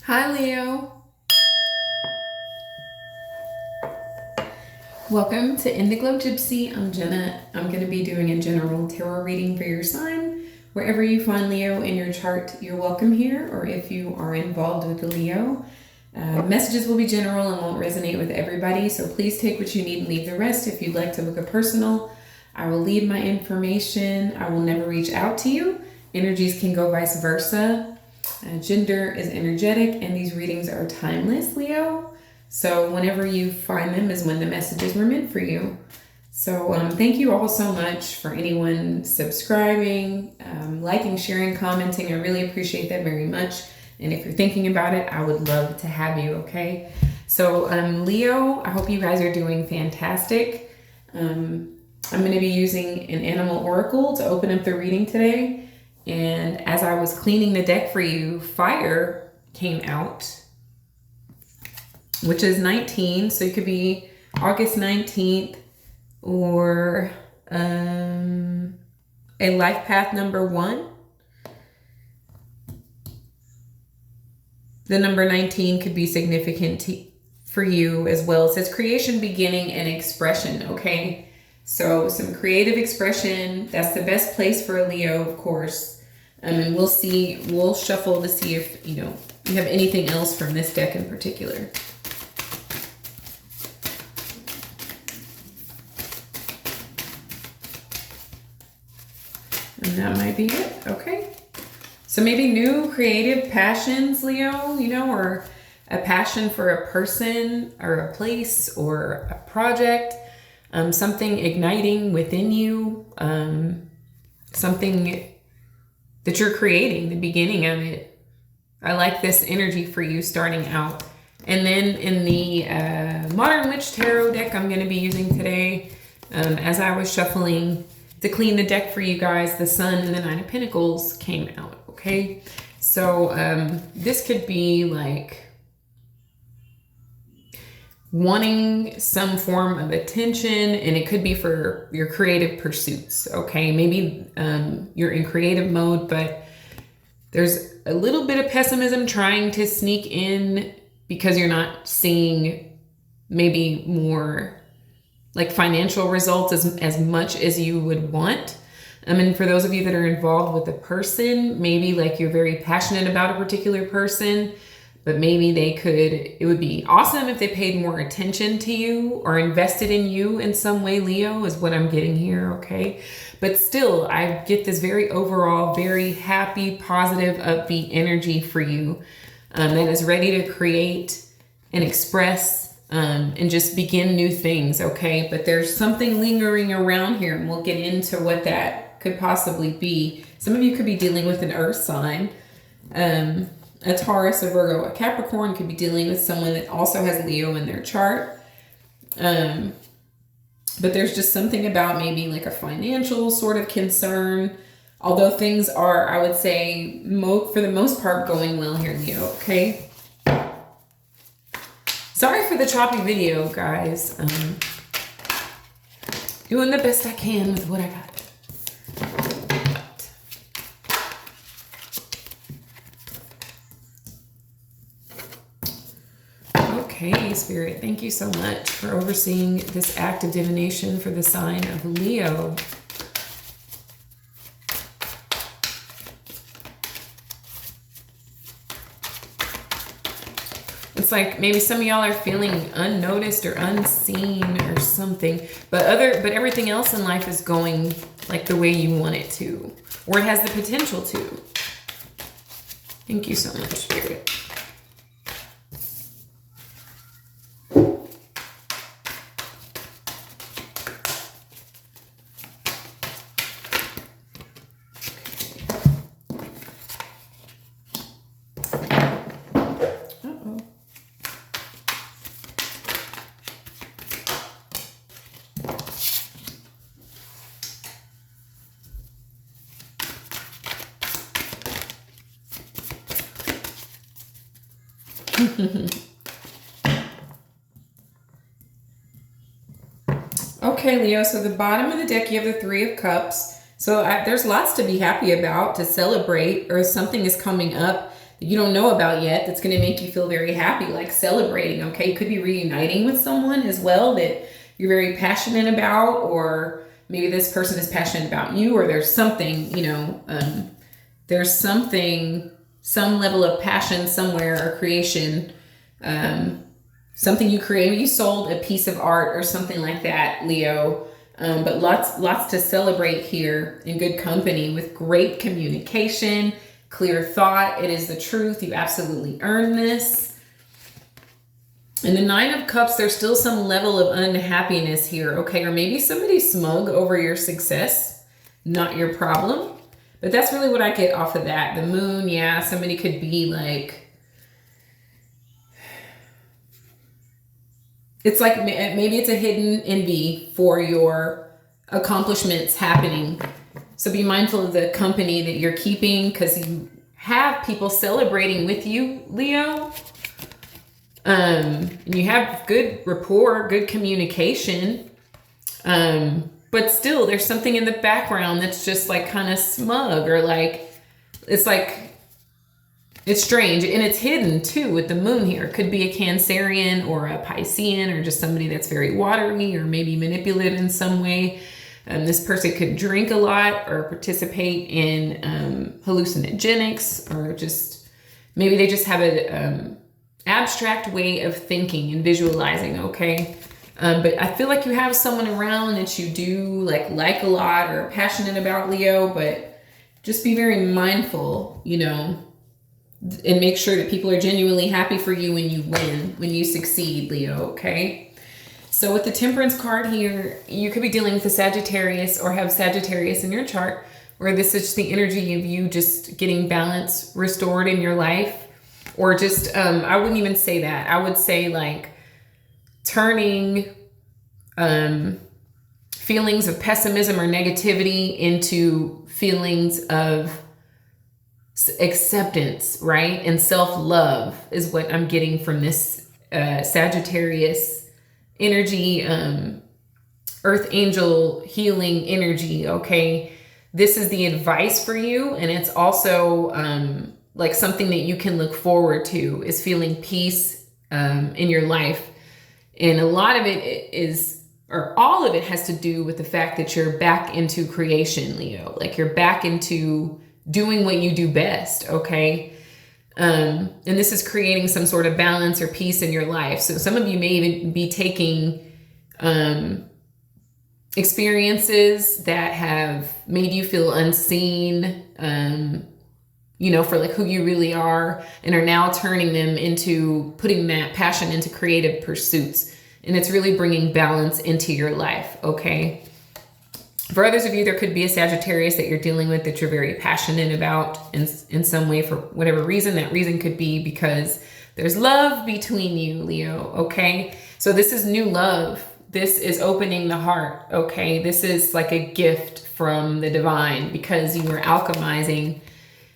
Hi, Leo. Welcome to In the Glow Gypsy. I'm Jenna. I'm going to be doing a general tarot reading for your sign. Wherever you find Leo in your chart, you're welcome here, or if you are involved with the Leo. Messages will be general and won't resonate with everybody, so please take what you need and leave the rest. If you'd like to book a personal, I will leave my information. I will never reach out to you. Energies can go vice versa. Gender is energetic, and these readings are timeless, Leo. So whenever you find them is when the messages were meant for you. So thank you all so much for anyone subscribing, liking, sharing, commenting. I really appreciate that very much. And if you're thinking about it, I would love to have you, okay? So Leo, I hope you guys are doing fantastic. I'm going to be using an animal oracle to open up the reading today. And as I was cleaning the deck for you, fire came out, which is 19. So it could be August 19th or a life path number 1. The number 19 could be significant for you as well. It says creation, beginning, and expression, okay? So some creative expression, that's the best place for a Leo, of course. And we'll shuffle to see if, you have anything else from this deck in particular. And that might be it, okay? So maybe new creative passions, Leo, or a passion for a person or a place or a project, something igniting within you, something that you're creating, the beginning of it. I like this energy for you starting out. And then in the Modern Witch Tarot deck I'm going to be using today, as I was shuffling to clean the deck for you guys, the Sun and the Nine of Pentacles came out, okay? So this could be like wanting some form of attention, and it could be for your creative pursuits, okay? Maybe you're in creative mode, but there's a little bit of pessimism trying to sneak in because you're not seeing maybe more like financial results as much as you would want. And for those of you that are involved with a person, maybe like you're very passionate about a particular person, but maybe it would be awesome if they paid more attention to you or invested in you in some way, Leo, is what I'm getting here, okay? But still, I get this very overall, very happy, positive, upbeat energy for you that is ready to create and express and just begin new things, okay? But there's something lingering around here, and we'll get into what that could possibly be. Some of you could be dealing with an earth sign. A Taurus, a Virgo, a Capricorn could be dealing with someone that also has Leo in their chart. But there's just something about maybe like a financial sort of concern. Although things are, I would say, for the most part, going well here, Leo, okay? Sorry for the choppy video, guys. Doing the best I can with what I got. Okay, Spirit, thank you so much for overseeing this act of divination for the sign of Leo. It's like maybe some of y'all are feeling unnoticed or unseen or something, but everything else in life is going like the way you want it to, or it has the potential to. Thank you so much, Spirit. Okay, Leo, so the bottom of the deck, you have the Three of Cups. So there's lots to be happy about, to celebrate, or something is coming up that you don't know about yet that's going to make you feel very happy, like celebrating, okay? You could be reuniting with someone as well that you're very passionate about, or maybe this person is passionate about you, or there's something, there's something, some level of passion somewhere, or creation, something you created. You sold a piece of art or something like that, Leo. But lots to celebrate here in good company with great communication, clear thought. It is the truth. You absolutely earned this. And the Nine of Cups, there's still some level of unhappiness here, okay? Or maybe somebody's smug over your success, not your problem. But that's really what I get off of that. The Moon, yeah, somebody could be like, it's like maybe it's a hidden envy for your accomplishments happening. So be mindful of the company that you're keeping, because you have people celebrating with you, Leo. And you have good rapport, good communication. But still, there's something in the background that's just like kind of smug, or like, it's strange, and it's hidden too with the Moon here. It could be a Cancerian or a Piscean, or just somebody that's very watery or maybe manipulative in some way. This person could drink a lot or participate in hallucinogenics, or just maybe they just have an abstract way of thinking and visualizing, okay? But I feel like you have someone around that you do like a lot or are passionate about, Leo, but just be very mindful, and make sure that people are genuinely happy for you when you win, when you succeed, Leo, okay? So with the Temperance card here, you could be dealing with a Sagittarius or have Sagittarius in your chart, where this is just the energy of you just getting balance restored in your life. Or just, I wouldn't even say that. I would say like turning feelings of pessimism or negativity into feelings of acceptance, right? And self-love is what I'm getting from this Sagittarius energy, earth angel healing energy, okay? This is the advice for you, and it's also like something that you can look forward to, is feeling peace in your life. And a lot of it is, or all of it has to do with the fact that you're back into creation, Leo. Like you're back into doing what you do best, okay? And this is creating some sort of balance or peace in your life. So some of you may even be taking experiences that have made you feel unseen, for like who you really are, and are now turning them into putting that passion into creative pursuits. And it's really bringing balance into your life, okay? For others of you, there could be a Sagittarius that you're dealing with that you're very passionate about in some way, for whatever reason. That reason could be because there's love between you, Leo, okay? So this is new love. This is opening the heart, okay? This is like a gift from the divine, because you are alchemizing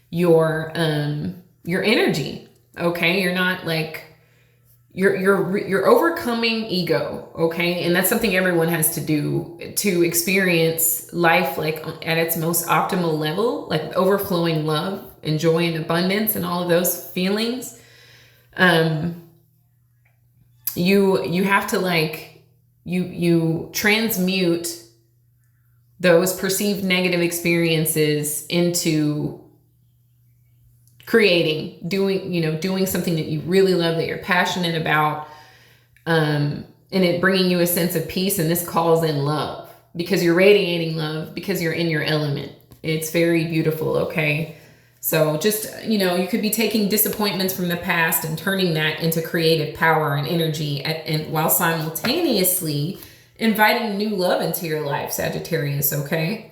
your energy, okay? You're not like, you're overcoming ego, okay? And that's something everyone has to do to experience life like at its most optimal level, like overflowing love and joy and abundance and all of those feelings. You have to like, you transmute those perceived negative experiences into creating, doing something that you really love, that you're passionate about, and it bringing you a sense of peace. And this calls in love, because you're radiating love, because you're in your element. It's very beautiful, okay? So just, you could be taking disappointments from the past and turning that into creative power and energy, and while simultaneously inviting new love into your life, Sagittarius, okay?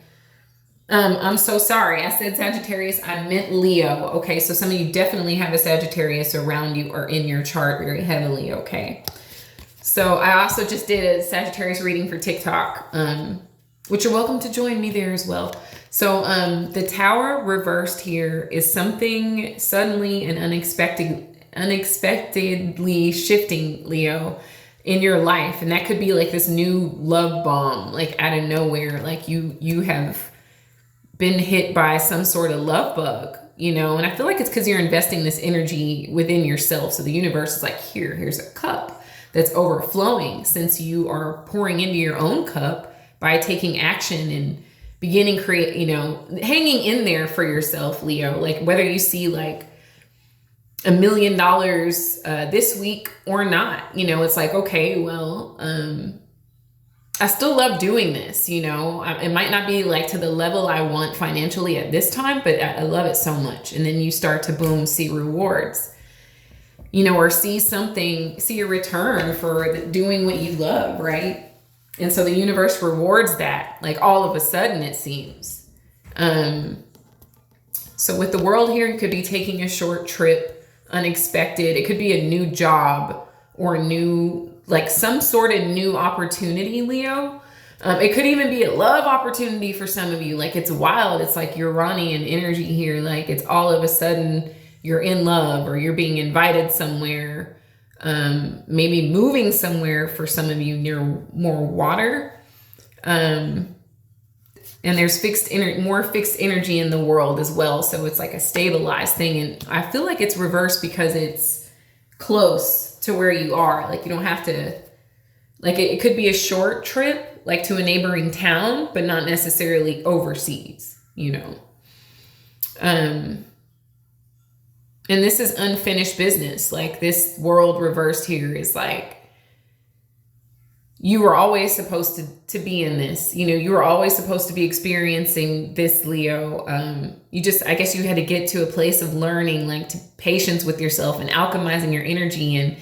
I'm so sorry. I said Sagittarius. I meant Leo. Okay. So some of you definitely have a Sagittarius around you or in your chart very heavily. Okay. So I also just did a Sagittarius reading for TikTok, which you're welcome to join me there as well. So the Tower reversed here is something suddenly and unexpectedly shifting, Leo, in your life. And that could be like this new love bomb, like out of nowhere. Like you have been hit by some sort of love bug, you know, and I feel like it's because you're investing this energy within yourself. So the universe is like, here's a cup that's overflowing, since you are pouring into your own cup by taking action and beginning create, you know, hanging in there for yourself, Leo. Like whether you see like $1 million this week or not, you know, it's like, okay, well, I still love doing this, you know. It might not be like to the level I want financially at this time, but I love it so much. And then you start to boom, see rewards, you know, or see a return for doing what you love, right? And so the universe rewards that, like all of a sudden, it seems. So with the world here, you could be taking a short trip, unexpected. It could be a new job or like some sort of new opportunity, Leo. It could even be a love opportunity for some of you. Like it's wild. It's like Uranian energy here. Like it's all of a sudden you're in love, or you're being invited somewhere. Maybe moving somewhere for some of you near more water. And there's more fixed energy in the world as well. So it's like a stabilized thing. And I feel like it's reversed because it's close to where you are. Like you don't have to, like it could be a short trip, like to a neighboring town, but not necessarily overseas, you know. And this is unfinished business. Like this world reversed here is like, you were always supposed to be in this, you know, you were always supposed to be experiencing this, Leo. I guess you had to get to a place of learning, like to patience with yourself and alchemizing your energy. And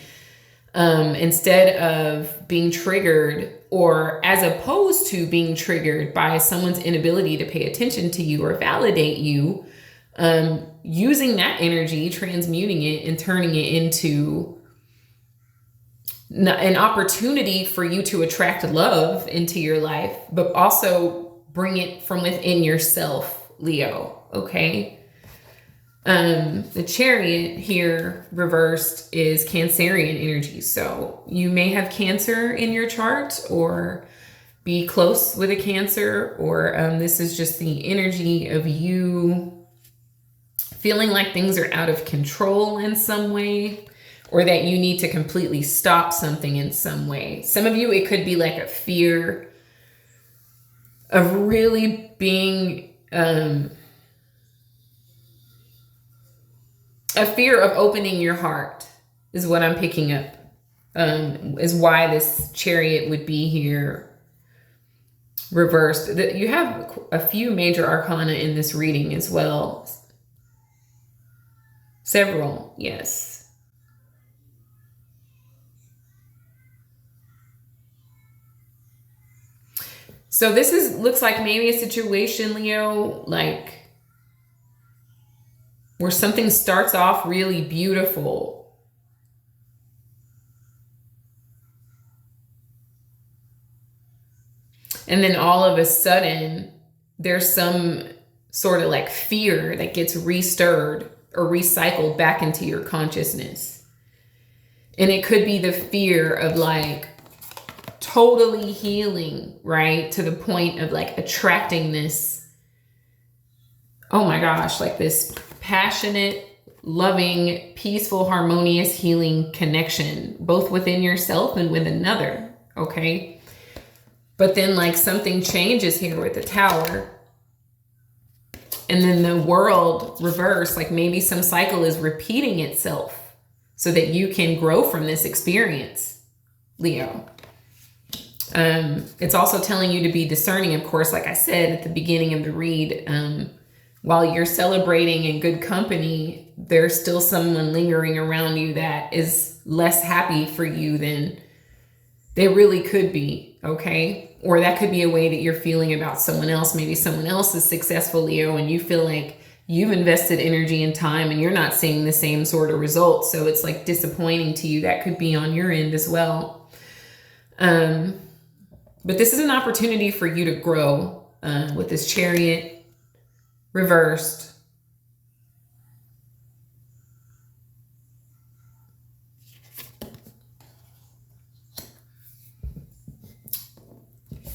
instead of being triggered, or as opposed to being triggered by someone's inability to pay attention to you or validate you, using that energy, transmuting it and turning it into an opportunity for you to attract love into your life, but also bring it from within yourself, Leo. Okay. The Chariot here reversed is Cancerian energy. So you may have Cancer in your chart or be close with a Cancer, or this is just the energy of you feeling like things are out of control in some way, or that you need to completely stop something in some way. Some of you, it could be like a fear of really being, a fear of opening your heart is what I'm picking up, is why this Chariot would be here reversed. You have a few major arcana in this reading as well. Several, yes. So this looks like maybe a situation, Leo, like where something starts off really beautiful, and then all of a sudden there's some sort of like fear that gets restirred or recycled back into your consciousness. And it could be the fear of like totally healing, right? To the point of like attracting this, oh my gosh, like this passionate, loving, peaceful, harmonious, healing connection, both within yourself and with another, okay? But then like something changes here with the Tower. And then the world reverse, like maybe some cycle is repeating itself so that you can grow from this experience, Leo. It's also telling you to be discerning, of course, like I said at the beginning of the read. While you're celebrating in good company, there's still someone lingering around you that is less happy for you than they really could be, okay? Or that could be a way that you're feeling about someone else. Maybe someone else is successful, Leo, and you feel like you've invested energy and time and you're not seeing the same sort of results. So it's like disappointing to you. That could be on your end as well. But this is an opportunity for you to grow with this Chariot reversed.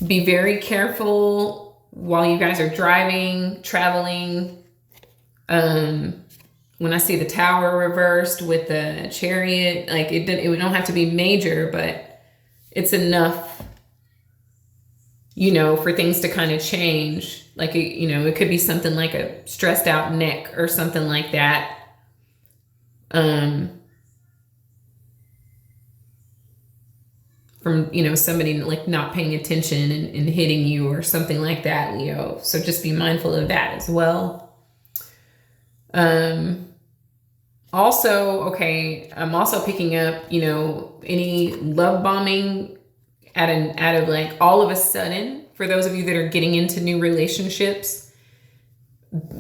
Be very careful while you guys are driving, traveling. When I see the Tower reversed with the Chariot, like it don't have to be major, but it's enough, for things to kind of change. Like, it could be something like a stressed out neck or something like that. From, somebody like not paying attention and hitting you or something like that, Leo. So just be mindful of that as well. Also, okay, I'm also picking up, any love bombing out of like all of a sudden. For those of you that are getting into new relationships,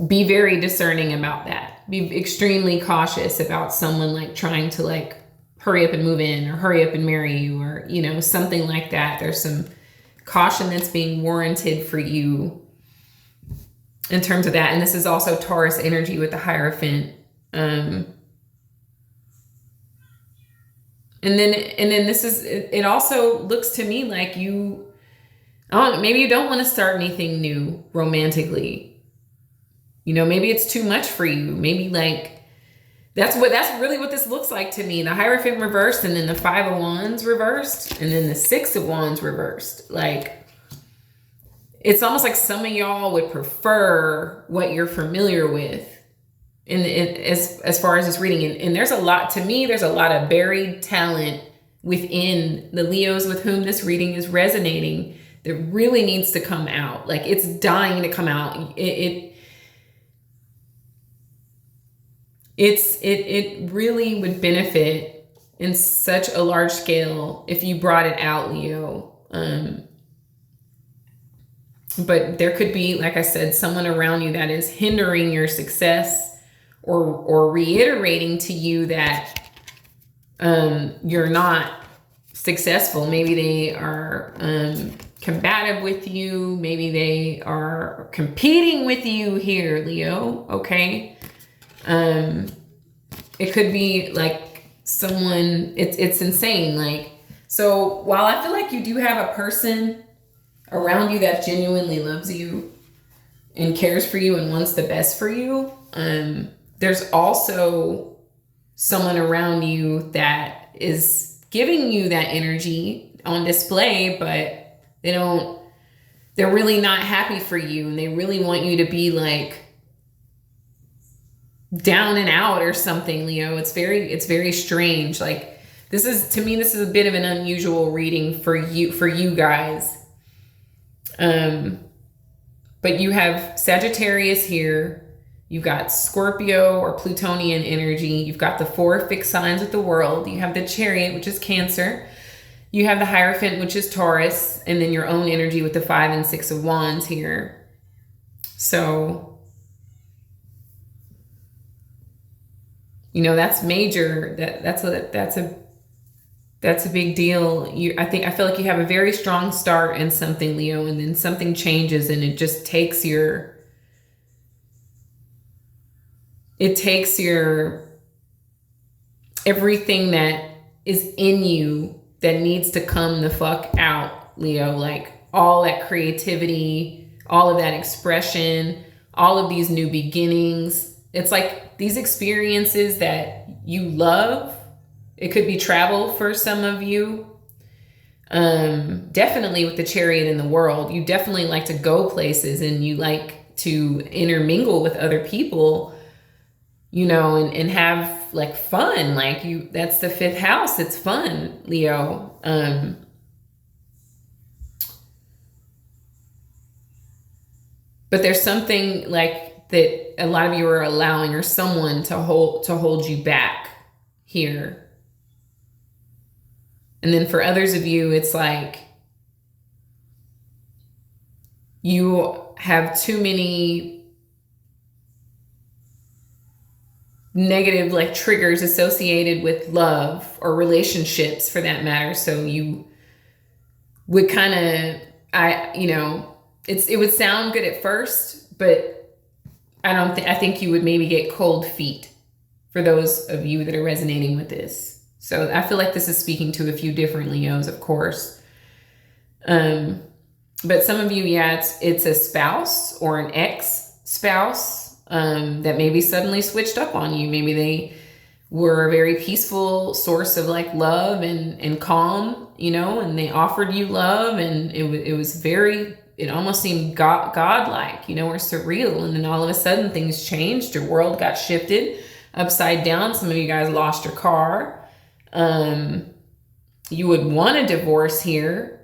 be very discerning about that. Be extremely cautious about someone like trying to like hurry up and move in or hurry up and marry you or, something like that. There's some caution that's being warranted for you in terms of that. And this is also Taurus energy with the Hierophant. And then this is, it also looks to me like maybe you don't want to start anything new romantically. Maybe it's too much for you. Maybe like, that's really what this looks like to me. The Hierophant reversed, and then the 5 of Wands reversed, and then the 6 of Wands reversed. Like, it's almost like some of y'all would prefer what you're familiar with as far as this reading. And there's a lot of buried talent within the Leos with whom this reading is resonating that really needs to come out. Like, it's dying to come out. It really would benefit in such a large scale if you brought it out, Leo. But there could be, like I said, someone around you that is hindering your success or reiterating to you that you're not successful. Maybe they are combative with you. Maybe they are competing with you here, Leo. Okay. It could be like someone, it's insane. Like, so while I feel like you do have a person around you that genuinely loves you and cares for you and wants the best for you, there's also someone around you that is giving you that energy on display, but they're really not happy for you, and they really want you to be like down and out or something, Leo. It's very strange. Like, this is a bit of an unusual reading for you guys. But you have Sagittarius here. You've got Scorpio or Plutonian energy. You've got the 4 fixed signs of the world. You have the Chariot, which is Cancer. You have the Hierophant, which is Taurus, and then your own energy with the 5 and 6 of Wands here. So, that's major. That's a big deal. I feel like you have a very strong start in something, Leo, and then something changes, and it just takes your everything that is in you that needs to come the fuck out, Leo. Like, all that creativity, all of that expression, all of these new beginnings. It's like these experiences that you love. It could be travel for some of you. Definitely with the Chariot in the world, you definitely like to go places and you like to intermingle with other people, and have like fun. Like, that's the 5th house. It's fun, Leo. But there's something like that a lot of you are allowing, or someone to hold you back here. And then for others of you, it's like you have too many negative like triggers associated with love or relationships for that matter. So you would kind of, it would sound good at first, but I think you would maybe get cold feet for those of you that are resonating with this. So I feel like this is speaking to a few different Leos, of course. But some of you, yeah, it's a spouse or an ex-spouse that maybe suddenly switched up on you. Maybe they were a very peaceful source of like love and calm, you know, and they offered you love, and it was very, it almost seemed godlike, you know, or surreal. And then all of a sudden things changed. Your world got shifted upside down. Some of you guys lost your car. You would want a divorce here.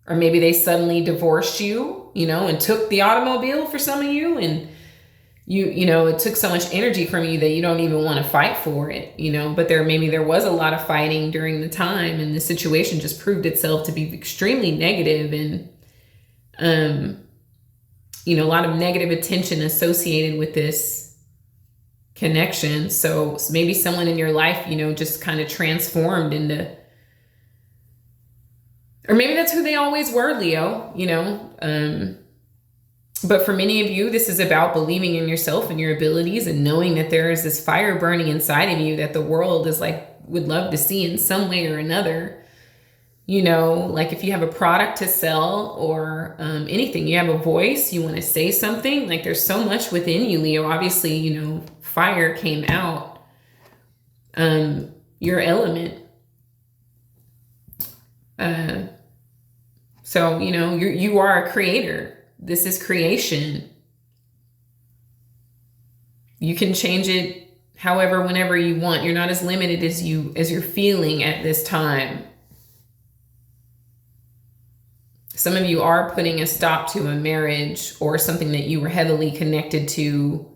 Or maybe they suddenly divorced you, you know, and took the automobile for some of you. And you know, it took so much energy from you that you don't even want to fight for it, you know. But maybe there was a lot of fighting during the time, and the situation just proved itself to be extremely negative, and you know, a lot of negative attention associated with this connection. So maybe someone in your life, you know, just kind of transformed into, or maybe that's who they always were, Leo, you know. But for many of you, this is about believing in yourself and your abilities, and knowing that there is this fire burning inside of you that the world is like, would love to see in some way or another. You know, like if you have a product to sell or anything, you have a voice, you want to say something, like there's so much within you, Leo. Obviously, you know, fire came out, your element. So, you know, you are a creator. This is creation. You can change it however, whenever you want. You're not as limited as you're feeling at this time. Some of you are putting a stop to a marriage or something that you were heavily connected to.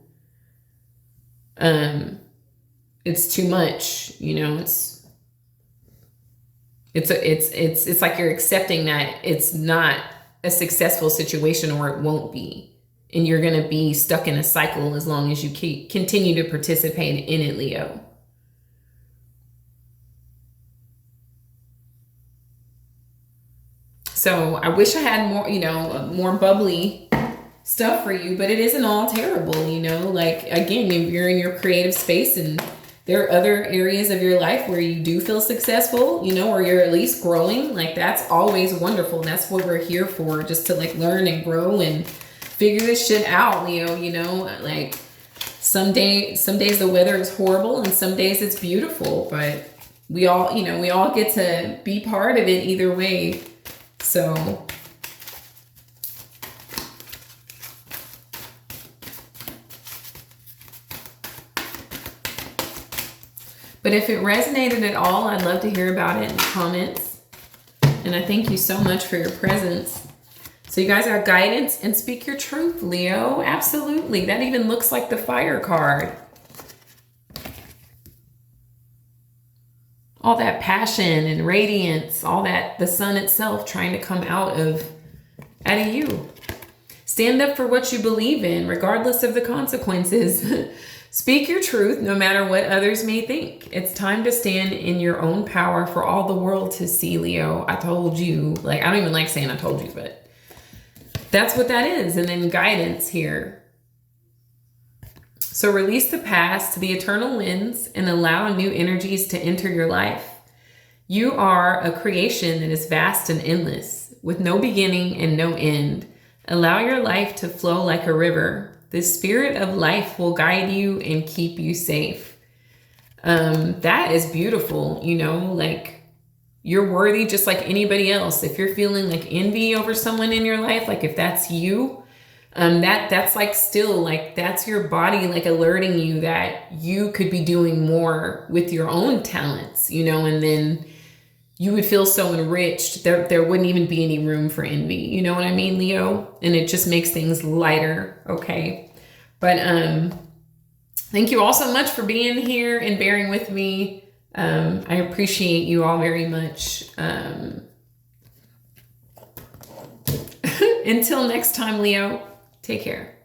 It's too much, you know, it's like you're accepting that it's not a successful situation, or it won't be. And you're going to be stuck in a cycle as long as you continue to participate in it, Leo. So I wish I had more, you know, more bubbly stuff for you, but it isn't all terrible, you know. Like, again, you're in your creative space, and there are other areas of your life where you do feel successful, you know, or you're at least growing. Like, that's always wonderful. That's what we're here for, just to like learn and grow and figure this shit out, Leo, you know. Like, some days the weather is horrible and some days it's beautiful, but we all, you know, we all get to be part of it either way. So but if it resonated at all, I'd love to hear about it in the comments. And I thank you so much for your presence. So you guys are guidance and speak your truth, Leo. Absolutely. That even looks like the fire card. All that passion and radiance, all that, the sun itself trying to come out of you. Stand up for what you believe in, regardless of the consequences. Speak your truth, no matter what others may think. It's time to stand in your own power for all the world to see, Leo. I told you. Like, I don't even like saying I told you, but that's what that is. And then guidance here. So release the past to the eternal winds and allow new energies to enter your life. You are a creation that is vast and endless, with no beginning and no end. Allow your life to flow like a river. The spirit of life will guide you and keep you safe. That is beautiful, you know, like you're worthy just like anybody else. If you're feeling like envy over someone in your life, like if that's you, that's like still like that's your body like alerting you that you could be doing more with your own talents, you know, and then you would feel so enriched. There wouldn't even be any room for envy. You know what I mean, Leo? And it just makes things lighter. Okay. But thank you all so much for being here and bearing with me. I appreciate you all very much. Until next time, Leo, take care.